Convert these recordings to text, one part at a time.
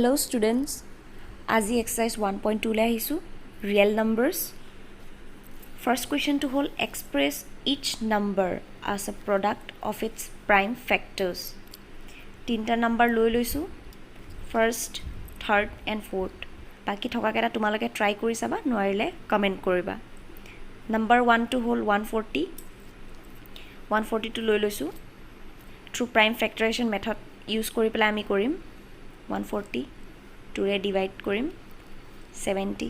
Hello students, আজি exercise 1.2 লৈ আহিছো real numbers. First question to hold express each number as a product of its prime factors. তিনটা number লৈ লৈছো first, third and fourth. বাকি থকা কেটা তোমালোকে try কৰি চাবা নোৱাৰিলে comment কৰিবা. Number 1 to hold 140. 140 to লৈ লৈছো through prime factorization method use কৰি পেলাই আমি কৰিম 140 2 ৰে ডিভাইড কৰিম 70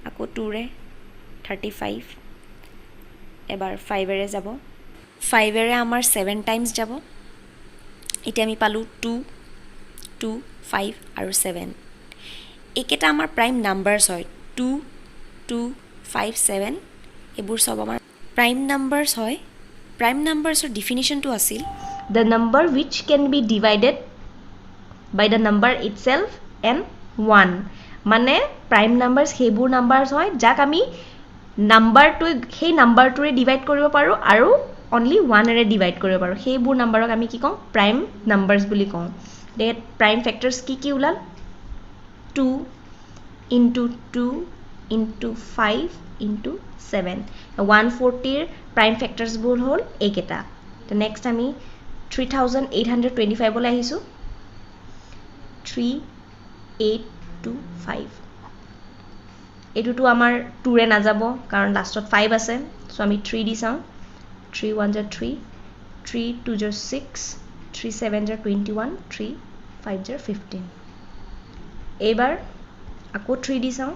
আকৌ 2 ৰে 35 এবাৰ 5 ৰে যাব 5 ৰে আমাৰ 7 টাইমছ যাব এতিয়া আমি পালো 2 2 5 আৰু 7 একেটা আমাৰ প্ৰাইম নাম্বাৰছ হয় 2 2 5 7 এবোৰ সব আমাৰ প্ৰাইম নাম্বাৰছ হয় প্ৰাইম নাম্বাৰছৰ ডেফিনিশনটো আছিল the number which can be divided by the number itself and 1 মানে prime numbers হেবোৰ numbers হয় যাক আমি number to সেই number to divide কৰিব পাৰো আৰু only 1 ৰে divide কৰিব পাৰো হেবোৰ numberক আমি কি কওঁ prime numbers বুলি কওঁ that prime factors কি উলাল 2 into 2 into 5 into 7 140 ৰ prime factors বোৰ হ'ল এইকেটা the next আমি 3825 লৈ আহিছো 3825 এটোটো আমাৰ 2 ৰে না যাব কাৰণ লাষ্টত 5 আছে সো আমি 3 দি চাও 3 1 jar 3 3 2 jar 6 3 7 jar 21 3 5 jar 15 এবাৰ আকৌ 3 দি চাও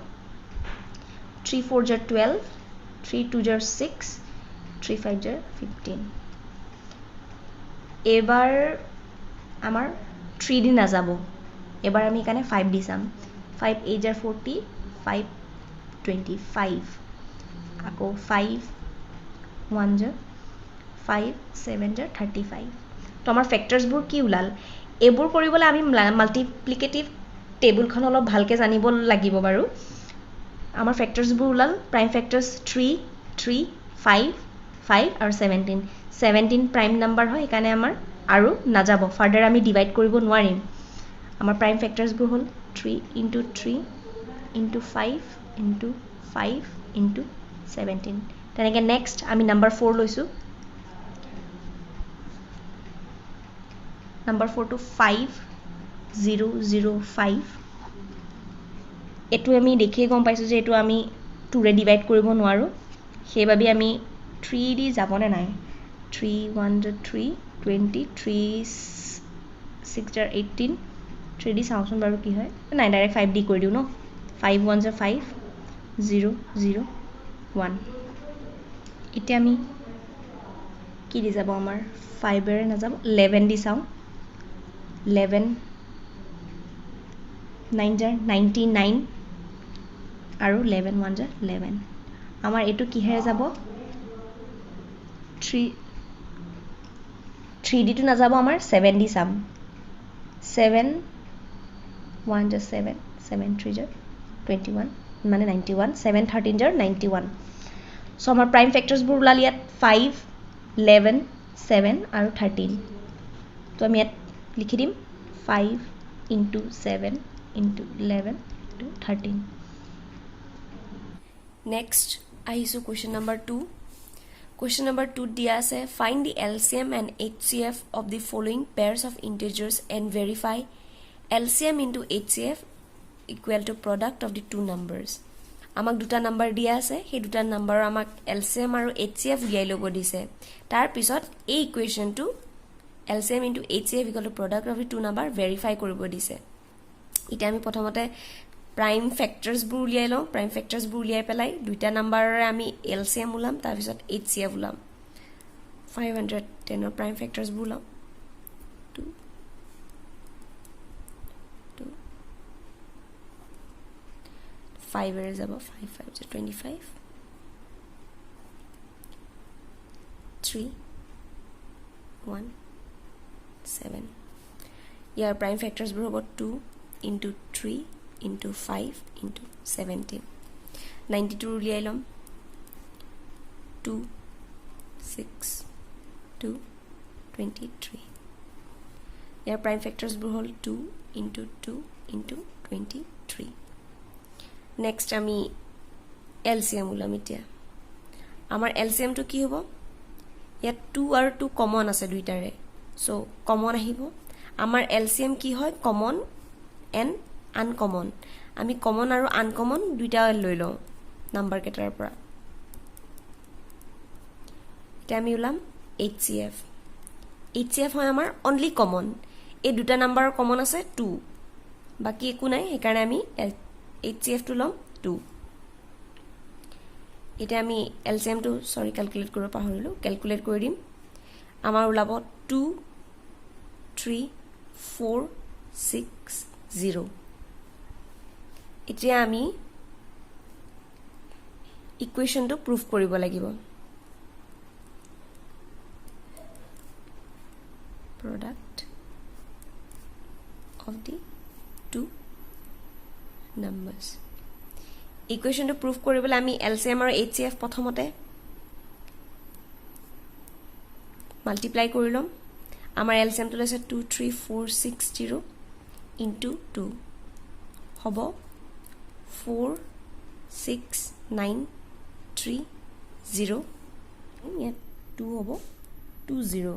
3 4 jar 12 3 2 jar 6 3 5 jar 15 এবাৰ আমাৰ 3 দি না যাব এবাৰ আমি এখানে 5 দি চাম 5 8 jar 40 5 25 আকৌ 5 1 jar 5 7 jar 35 তো আমাৰ ফ্যাক্টৰস বোৰ কি উলাল এবোৰ কৰিবলে আমি মাল্টিপ্লিকেটিভ টেবুলখন অলপ ভালকে জানিব লাগিব বাৰু আমাৰ ফ্যাক্টৰস বোৰ উলাল প্ৰাইম ফ্যাক্টৰস 3 3 5 5 আৰু 17 17 প্ৰাইম নাম্বাৰ হয় এখানে আমাৰ আৰু না যাব ফাৰ্দাৰ আমি ডিভাইড কৰিব নোৱাৰিম আমাৰ প্ৰাইম ফ্যাক্টৰস বোৰ হল 3 into 3 into 5 into 5 into 17 তেনেকে নেক্সট আমি নাম্বাৰ 4 লৈছো নাম্বাৰ 4 to 5005 এটো আমি দেখিয়ে গম পাইছো যে এটো আমি 2 ৰে ডিভাইড কৰিব নোৱাৰো হেবাবি আমি 3 দি যাবনে নাই 3 1 jar 3 20 3 6 jar 18 3 দি চাওচোন বাৰু কি হয় নাই ডাইৰেক্ট 5 দি কৰি দিও ন 5 1 jar 5 0 0 1 এতিয়া আমি কি দি যাব আমাৰ 5 এৰে না যাব 11 দি চাও 11 9 jar 99 আৰু 11 1 jar 11 আমাৰ এটো কি হেৰে যাব 3 3 দি তো না যাব আমাৰ 7 দি চাম 7 1 jar 7 7 3 jar 21 মানে 91 7 13 jar 91 সো আমাৰ প্ৰাইম ফ্যাক্টৰস বোৰ উলাল ইয়াত 5 11 7 আৰু 13 তো আমি ইয়াত লিখি দিম 5 into 7 into 11 into 13 next আহিছো question number 2 question number 2 দিয়া আছে find the LCM and HCF of the following pairs of integers and verify LCM into HCF equal to product of the two numbers আমাক দুটা number দিয়া আছে সেই দুটা number আমাক LCM আৰু HCF উলিয়াই লব দিছে তাৰ পিছত এই ইকুৱেশনটো LCM into HCF equal to product of the two number verify কৰিব দিছে এটা আমি প্ৰথমতে প্ৰাইম ফ্যাক্টৰস বোৰ উলিয়াই লও প্ৰাইম ফ্যাক্টৰস বোৰ উলিয়াই পেলাই দুটা নাম্বাৰৰে আমি LCM উলাম তাৰ পিছত HCF উলাম 510 ৰ প্ৰাইম ফ্যাক্টৰস বোৰ উলাম 2 2 5 এৰে যাব 5 5 jar 25 3 1 7 ইয়াৰ প্ৰাইম ফ্যাক্টৰস বোৰ হ'ব 2 into 3 into 5 into 17 92 উলিয়াই লম 2 6 2 23 ইয়াৰ প্ৰাইম ফ্যাক্টৰস বোৰ হ'ল 2 into 2 into 23. Next আমি LCM ওলাম এতিয়া আমাৰ LCM টো কি হ'ব ইয়াত 2 আৰু 2 কমন আছে দুইটাৰে সো কমন আহিব আমাৰ LCM কি হয় কমন এণ্ড আনকমন আমি কমন আৰু আনকমন দুইটা লৈ লওঁ নাম্বাৰ কেটাৰ পৰা এটা আমি উলাম HCF হয় আমাৰ অনলি কমন এই দুটা নাম্বাৰৰ কমন আছে 2 বাকি একো নাই সেইকাৰণে আমি HCF টো লম 2 এটা আমি LCM টো সৰি ক্যালকুলেট কৰিব পাহৰিলো ক্যালকুলেট কৰি দিম আমাৰ উলাব 2 3 4 6 0 এতিয়া আমি ইকুৱেশনটো প্ৰুফ কৰিব লাগিব product of the two numbers equation to prove koribole ami LCM aru HCF prothomote multiply korilom amar LCM to lese 23460 into 2 hobo 46930 yeah 2 hobo 20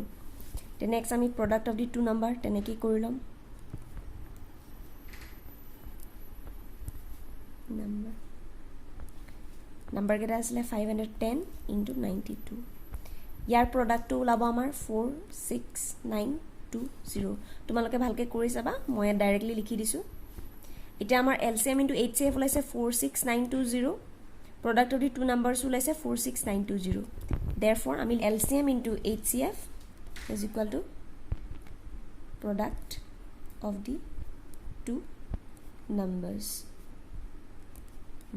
the next ami product of the two number teneki korilom number geta asle 510 into 92 yar product to ulabo amar 46920 tumaloke bhalke kori jaba moi directly likhi disu eta amar LCM into HCF ulaise 46920 product of the two numbers ulaise 46920 therefore ami LCM into HCF is equal to product of the two numbers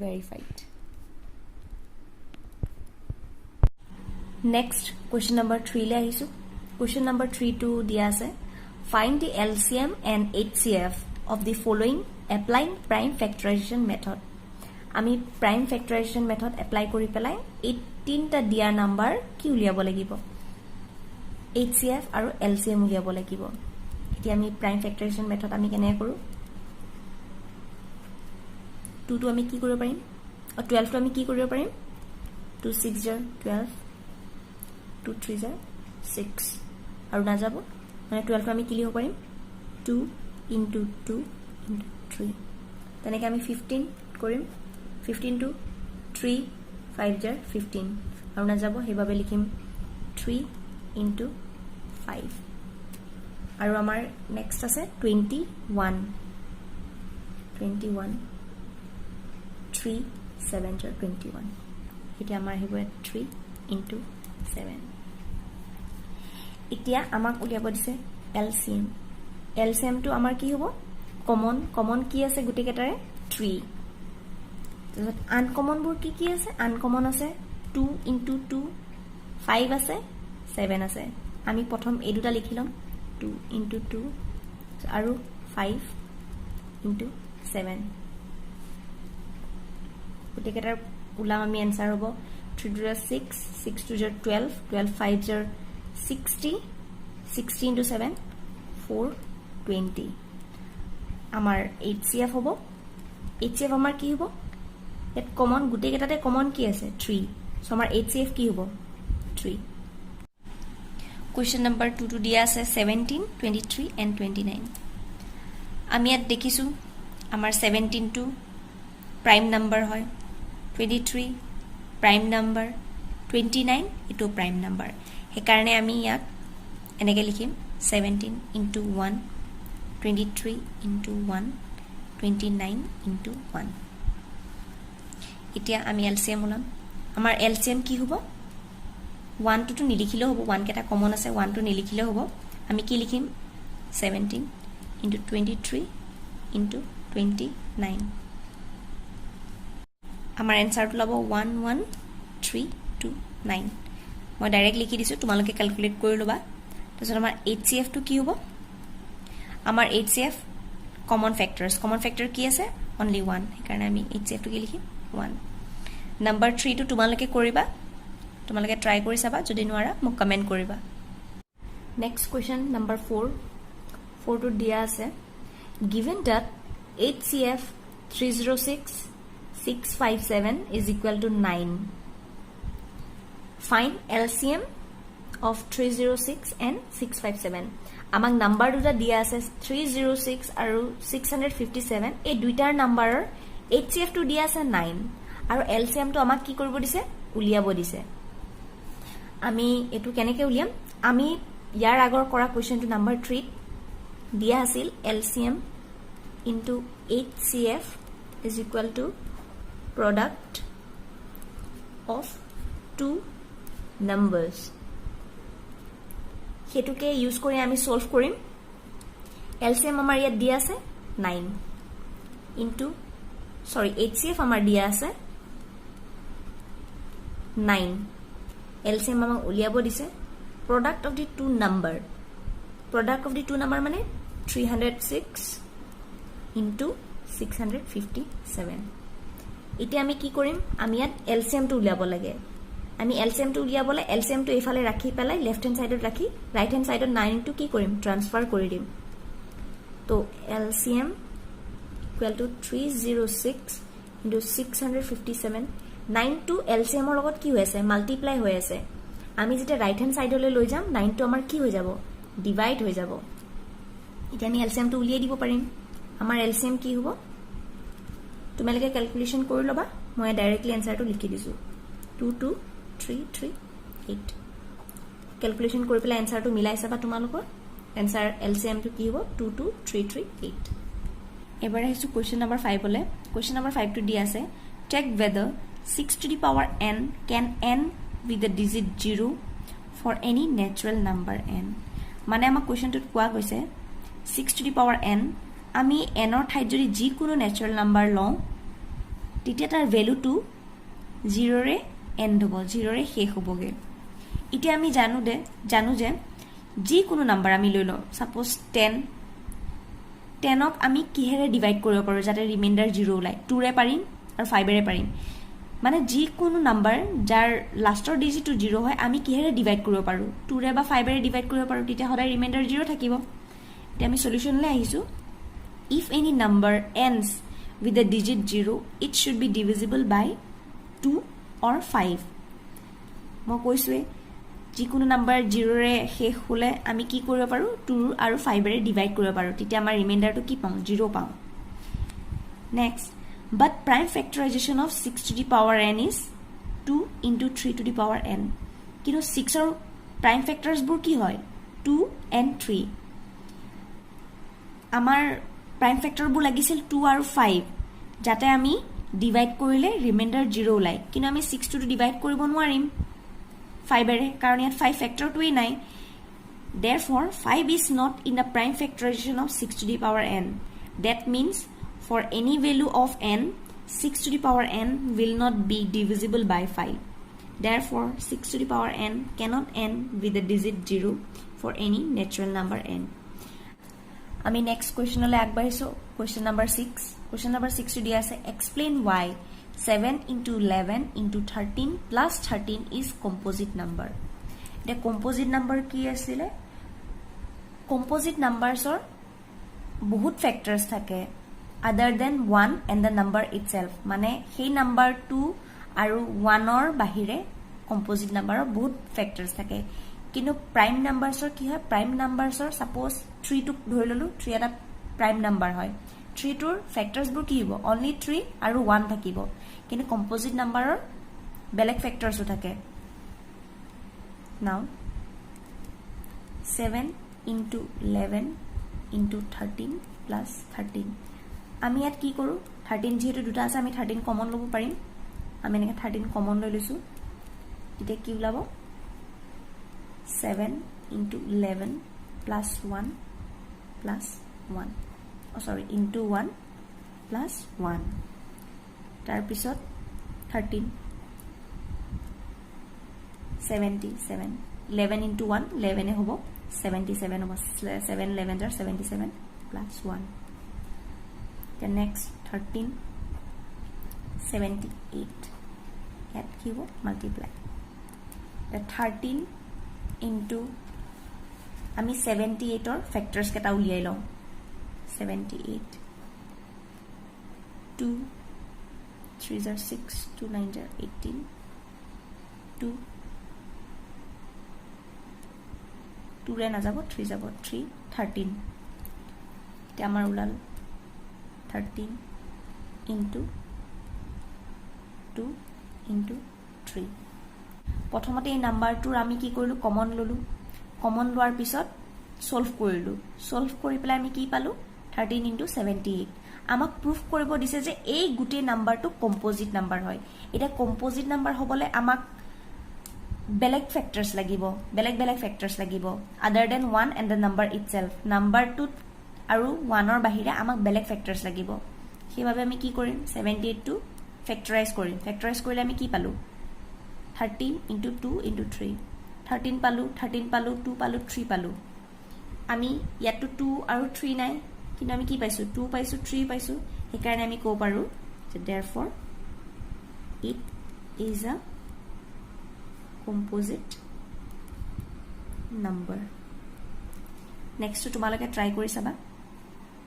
verified next question number 3 le ahisu question number 3 to dia ase find the LCM and HCF of the following applying prime factorization method ami prime factorization method apply kori pelai 18 ta dia number ki uliabo lagibo HCF আৰু LCM উলিয়াব লাগিব এতিয়া আমি prime factorization method আমি কেনে কৰো 2 to আমি কি কৰিব পাৰিম আৰু 12 to আমি কি কৰিব পাৰিম 2 6 jar 12 2 3 jar 6 আৰু না যাব মানে 12 to আমি কি লিখিব পাৰিম 2 into 2 into 3 তেনেকৈ আমি 15 কৰিম 15 to 3 5 jar 15 আৰু না যাব হেবাবে লিখিম 3 into 5 আৰু আমাৰ নেক্সট আছে 21 3 7 jar 21 এতিয়া আমাৰ হিব 3 into 7 এতিয়া আমাক উলিয়াব দিছে LCM টো আমাৰ কি হ'ব কমন কি আছে গুটি কেটাৰে 3 তাৰপিছত আনকমন বোৰ কি আছে আনকমন আছে 2 into 2 5 আছে 7 আছে আমি প্ৰথম এই দুটা লিখিলম 2 into 2 আৰু 5 into 7 গটিকেটাৰ উলাম আমি आंसर হ'ব 3 to 6 6 to 12 12 5 60 60 into 7 420 আমাৰ HCF হ'ব HCF আমাৰ কি হ'ব এত কমন গটিকেটাতে কমন কি আছে 3 সো আমাৰ HCF কি হ'ব 3 question number 2 to dia ase 17 23 and 29 আমি ইয়াত দেখিছো আমাৰ 17 to prime number হয় 23 prime number 29 এটো prime number হে কাৰণে আমি ইয়াত এনেকে লিখিম 17 into 1 23 into 1 29 into 1 এতিয়া আমি LCM উলাম আমাৰ LCM কি হ'ব 1 to নিলিখিলেও হ'ব 1 কেটা কমন আছে 1 to নিলিখিলেও হ'ব আমি কি লিখিম 17 into 23 into 29 আমাৰ आंसर টো লব 11329 মই ডাইৰেক্ট লিখি দিছো তোমালোকে ক্যালকুলেট কৰি লবা তাৰছত আমাৰ HCF টো কি হ'ব আমাৰ HCF কমন ফ্যাক্টৰ কি আছে only 1 সেইকাৰণে আমি HCF টো কি লিখিম 1 নাম্বাৰ 3 টো তোমালোকে কৰিবা তোমালোকে ট্ৰাই কৰি চাবা যদি নোৱাৰা মোক কমেন্ট কৰিবা নেক্সট কোৱেশ্চন নাম্বাৰ 4 to দিয়া আছে given that HCF 306 657 is equal to 9. Find LCM of 306 and 657. Among number duta dia ase 306 aru 657 ei duitar number HCF to dia ase 9 aru LCM to amak ki koribo dise uliabo dise. Ami etu keneke uliam ami yar agor kora question to number 3 dia asil LCM into HCF is equal to product of two numbers. হেতুকে use কৰি আমি solve কৰিম LCM আমাৰ ইয়াত দিয়া আছে 9 into sorry HCF আমাৰ দিয়া আছে 9 LCM আমাক উলিয়াব দিছে product of the two number মানে 306 into 657 এতিয়া আমি কি কৰিম আমি ইয়াত LCM টো উলিয়াব লাগে আমি LCM টো উলিয়াবলে LCM টো এফালে ৰাখি পেলাই লেফট হ্যান্ড সাইডত ৰাখি ৰাইট হ্যান্ড সাইডত 9 টো কি কৰিম ট্ৰান্সফাৰ কৰি দিম তো LCM equal to 306 into 657 9 to LCM ৰ লগত কি হৈ আছে মাল্টিপ্লাই হৈ আছে আমি যেটা ৰাইট হ্যান্ড সাইডলৈ লৈ যাম 9 টো আমাৰ কি হৈ যাব ডিভাইড হৈ যাব এতিয়া আমি LCM টো উলিয়াই দিব পাৰিম আমাৰ LCM কি হ'ব তোমালোকে ক্যালকুলেশন কৰি লবা মই ডাইৰেক্টলি আনসাৰটো লিখি দিছো 22338 ক্যালকুলেশন কৰি পেলাই আনসাৰটো মিলাই চাবা তোমালোকৰ আনসাৰ LCM টো কি হ'ব 22338 এবাৰ আহিছো কোৱেশ্চন নম্বৰ 5 বলে কোৱেশ্চন নম্বৰ 5 টো দিয়া আছে check whether 6 to the power n can end with the digit 0 for any natural number n মানে আমাৰ কোৱেশ্চনটোত কোৱা গৈছে 6 to the power n আমি n ৰ ঠাইত যদি যি কোনো ন্যাচাৰাল নাম্বাৰ লওঁ তেতিয়া তাৰ ভ্যালুটো 0 ৰে এন্ড হ'ব 0 ৰে শেষ হ'বগে ইতে আমি জানো যে যি কোনো নাম্বাৰ আমি লৈ লওঁ সাপোজ 10 ক আমি কিহেৰে ডিভাইড কৰিব পাৰো যাতে ৰিমাইন্ডাৰ 0 ওলাই 2 ৰে পাৰিম আৰু 5 ৰে পাৰিম মানে যি কোনো নাম্বাৰ যাৰ লাষ্টৰ ডিজিটটো 0 হয় আমি কিহেৰে ডিভাইড কৰিব পাৰো 2 ৰে বা 5 ৰে ডিভাইড কৰিব পাৰো তেতিয়া হলে ৰিমাইন্ডাৰ 0 থাকিব এতিয়া আমি সলিউশনলৈ আহিছো if any number ends with the digit 0 it should be divisible by 2 or 5 মই কৈছোৱে যিকোনো নাম্বাৰ 0 ৰে শেষ হলে আমি কি কৰিব পাৰো 2 আৰু 5 ৰে ডিভাইড কৰিব পাৰো তেতিয়া আমাৰ ৰিমাইন্ডাৰটো কি পাম 0 পাম next but prime factorization of 6 to the power n is 2 into 3 to the power n কিন্তু 6 ৰ prime factors বোৰ কি হয় 2 and 3 আমাৰ prime factor বোৰ লাগিছিল 2 আৰু 5 যাতে আমি ডিভাইড কৰিলে ৰিমাইন্ডাৰ 0 ওলাই কিন্তু আমি 6 to ডিভাইড কৰিব নোৱাৰিম 5 ৰে কাৰণ ইয়াত 5 factor টোই নাই therefore 5 is not in the prime factorization of 6 to the power n that means for any value of n 6 to the power n will not be divisible by 5 therefore 6 to the power n cannot end with the digit 0 for any natural number n আমি next question লৈ আগবাঢ়িছো question number 6 to দিয়া আছে explain why 7 into 11 into 13 plus 13 is composite number the composite number কি আছিলে composite numbers or বহুত factors থাকে other than 1 and the number itself মানে সেই number 2 আৰু 1 ৰ বাহিৰে composite number ৰ বহুত factors থাকে কিন্তু prime numbers ৰ কি হয় prime numbers ৰ suppose 3 টো ধৰি ললো 3 এটা prime number হয় 3 টোৰ factors বোৰ কি হ'ব only 3 আৰু 1 থাকিব কিন্তু composite number ৰ বেলেগ factors ও থাকে now 7 into 11 into 13 plus 13 আমি ইয়াত কি কৰো 13 যেহেতু দুটা আছে আমি 13 কমন লব পাৰিম আমি এনেকে 13 কমন লৈ লৈছো তেতিয়া কি ওলাব 7 into 11 plus 1 plus 1 oh sorry into 1 plus 1 তাৰ পিছত 13 77 11 into 1 11 এ হ'ব 77 হ'ব 7 11 jar 77 plus 1 the next 13 78 at কি হ'ব multiply the 13 into আমি 78 or factors কেটা উলিয়াই লওঁ 78 2 3s are 6 2 9s are 18 2 2 ৰে নাযাব 3 যাব 3 13 এতিয়া আমাৰ ওলাল 13 into 2 into 3 প্ৰথমতে এই নাম্বাৰটোৰ আমি কি কৰিলো কমন ললো কমন লোৱাৰ পিছত সলভ কৰিলো সলভ কৰি পেলাই আমি কি পালো 13 into 78 আমাক প্ৰুফ কৰিব দিছে যে এই গুটে নাম্বাৰটো কম্পোজিট নাম্বাৰ হয় এটা কম্পোজিট নাম্বাৰ হ'বলে আমাক বেলেগ ফ্যাক্টৰস লাগিব বেলেগ ফ্যাক্টৰস লাগিব আদাৰ then 1 and the number itself নাম্বাৰটো আৰু 1 ৰ বাহিৰে আমাক বেলেগ ফ্যাক্টৰস লাগিব সেইভাবে আমি কি কৰিম 78 টো ফ্যাক্টৰাইজ কৰিলে আমি কি পালো 13 into 2 into 3 13 পালো 2 পালো 3 পালো আমি ইয়াতো 2 আৰু 3 নাই কিন্তু আমি কি পাইছো 2 পাইছো 3 পাইছো সেই কাৰণে আমি কো পাৰো যে therefore it is a composite number next to তোমালোকে ট্ৰাই কৰি চাবা